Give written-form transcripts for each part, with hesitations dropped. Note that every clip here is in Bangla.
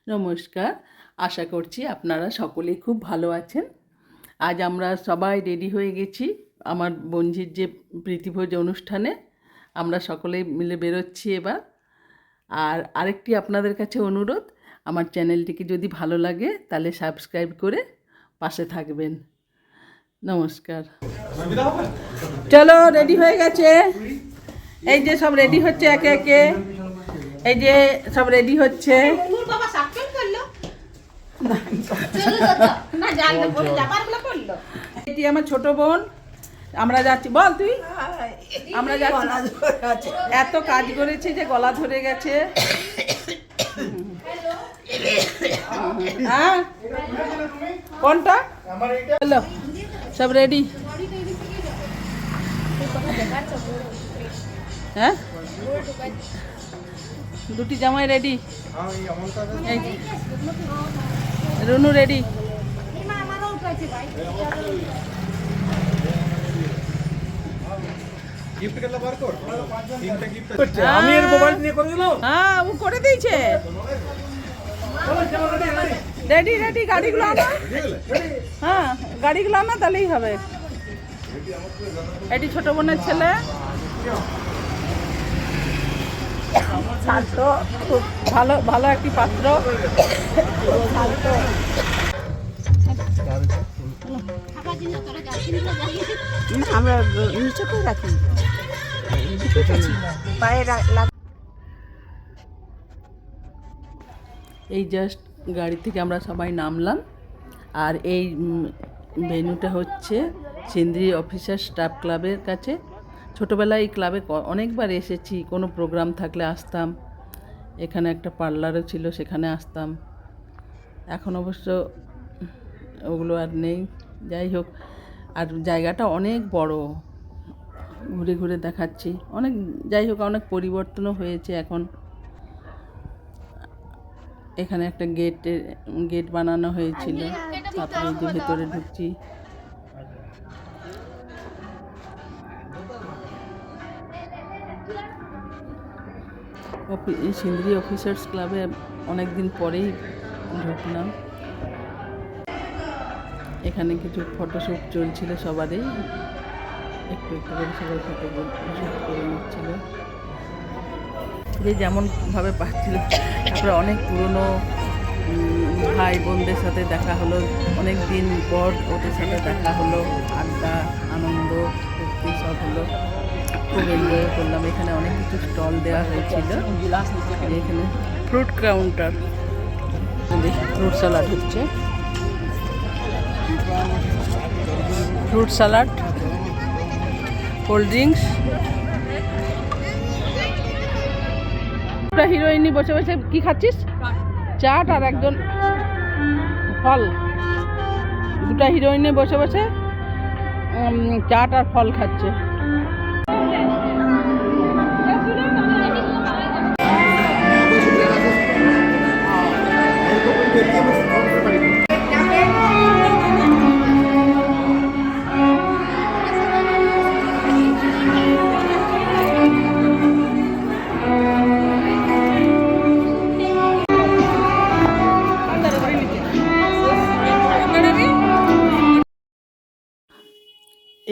নমস্কার, আশা করছি আপনারা সকলেই খুব ভালো আছেন। আজ আমরা সবাই রেডি হয়ে গেছি আমার বোনঝির যে প্রীতিভোজ অনুষ্ঠানে। আমরা সকলেই মিলে বেরোচ্ছি এবার। আর আরেকটি আপনাদের কাছে অনুরোধ, আমার চ্যানেলটিকে যদি ভালো লাগে তাহলে সাবস্ক্রাইব করে পাশে থাকবেন। নমস্কার। চলো, রেডি হয়ে গেছে। এই যে সব রেডি হচ্ছে একে একে। এই যে সব রেডি হচ্ছে। এটি আমার ছোট বোন। আমরা যাচ্ছি, বল তুই। আমরা যাচ্ছি, এত কাজ করেছে যে গলা ধরে গেছে। হ্যাঁ, কোনটা? হ্যালো, সব রেডি? হ্যাঁ, দুটি জামাই রেডি। রুনু রেডি। আমি এর মোবাইল নিয়ে করে দিলাম। হ্যাঁ, ও করে দিয়েছে। রেডি রেডি, গাড়িগুলো আনা। হ্যাঁ, গাড়িগুলো আনা, তাহলেই হবে। এটি ছোট বোনের ছেলে। খুব ভালো ভালো একটি পাত্র। আমরা নিচে করে রাখি, এই জাস্ট গাড়ি থেকে আমরা সবাই নামলাম। আর এই ভেন্যুটা হচ্ছে সিন্দ্রি অফিসার স্টাফ ক্লাবের কাছে। ছোটোবেলায় এই ক্লাবে অনেকবার এসেছি, কোনো প্রোগ্রাম থাকলে আসতাম। এখানে একটা পার্লারও ছিল, সেখানে আসতাম। এখন অবশ্য ওগুলো আর নেই। যাই হোক, আর জায়গাটা অনেক বড়, ঘুরে ঘুরে দেখাচ্ছি অনেক। যাই হোক, অনেক পরিবর্তনও হয়েছে এখন। এখানে একটা গেট বানানো হয়েছিল, তারপরে যে ভেতরে ঢুকছি। সিন্দ্রি অফিসার্স ক্লাবে অনেক দিন পরেই ঢুকলাম। এখানে কিছু ফটোশ্যুট চলছিল সবারই, একটু একটু করে সবাই ফটোশ্যুট করে নিচ্ছিল, যে যেমনভাবে পাচ্ছিল। তারপরে অনেক পুরনো ভাই বোনদের সাথে দেখা হলো, অনেক দিন পর ওদের সাথে দেখা হলো, আড্ডা আনন্দ ফুর্তি সব হলো, খুব এনজয় করলাম। এখানে অনেক কিছু স্টল দেওয়া হয়েছিল। এখানে ফ্রুট কাউন্টার, ফ্রুট স্যালাড হচ্ছে, ফ্রুট স্যালাড, কোল্ড ড্রিঙ্কস। হিরোইনি বসে বসে কি খাচ্ছিস? চাট আর একজন ফল। দুটা হিরোইনে বসে বসে চাট আর ফল খাচ্ছে।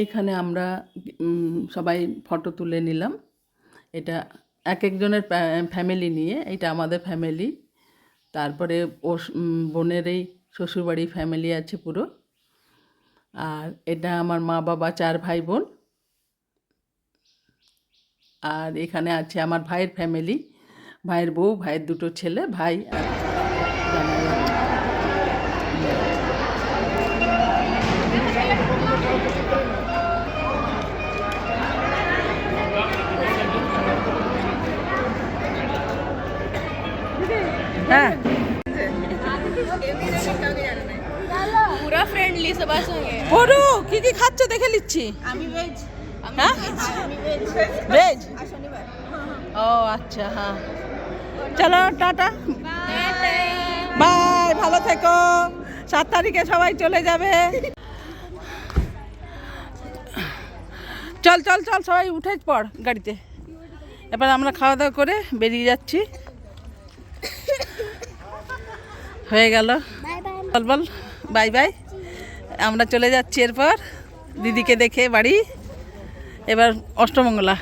এখানে আমরা সবাই ফটো তুলে নিলাম। এটা এক একজনের ফ্যামিলি নিয়ে, এটা আমাদের ফ্যামিলি। তারপরে ও বোনের এই শ্বশুরবাড়ি ফ্যামিলি আছে পুরো। আর এটা আমার মা বাবা, 4 ভাই বোন। আর এখানে আছে আমার ভাইয়ের ফ্যামিলি, ভাইয়ের বউ, ভাইয়ের 2 ছেলে, ভাই আর হ্যাঁ, পুরো ফ্রেন্ডলি সবার সঙ্গে। বড় কি কি খাচ্ছ দেখে নিচ্ছি। আমি ভেজ। হ্যাঁ, ভেজ। ও আচ্ছা, হ্যাঁ। চলো, টাটা, বাই, ভালো থেকো। 7 তারিখে সবাই চলে যাবে। চল চল চল, সবাই উঠে পড় গাড়িতে। এবার আমরা খাওয়া দাওয়া করে বেরিয়ে যাচ্ছি। হয়ে গেল বল বল বাই বাই আমরা চলে যাচ্ছি এরপর দিদিকে দেখে বাড়ি এবার অষ্টমঙ্গলা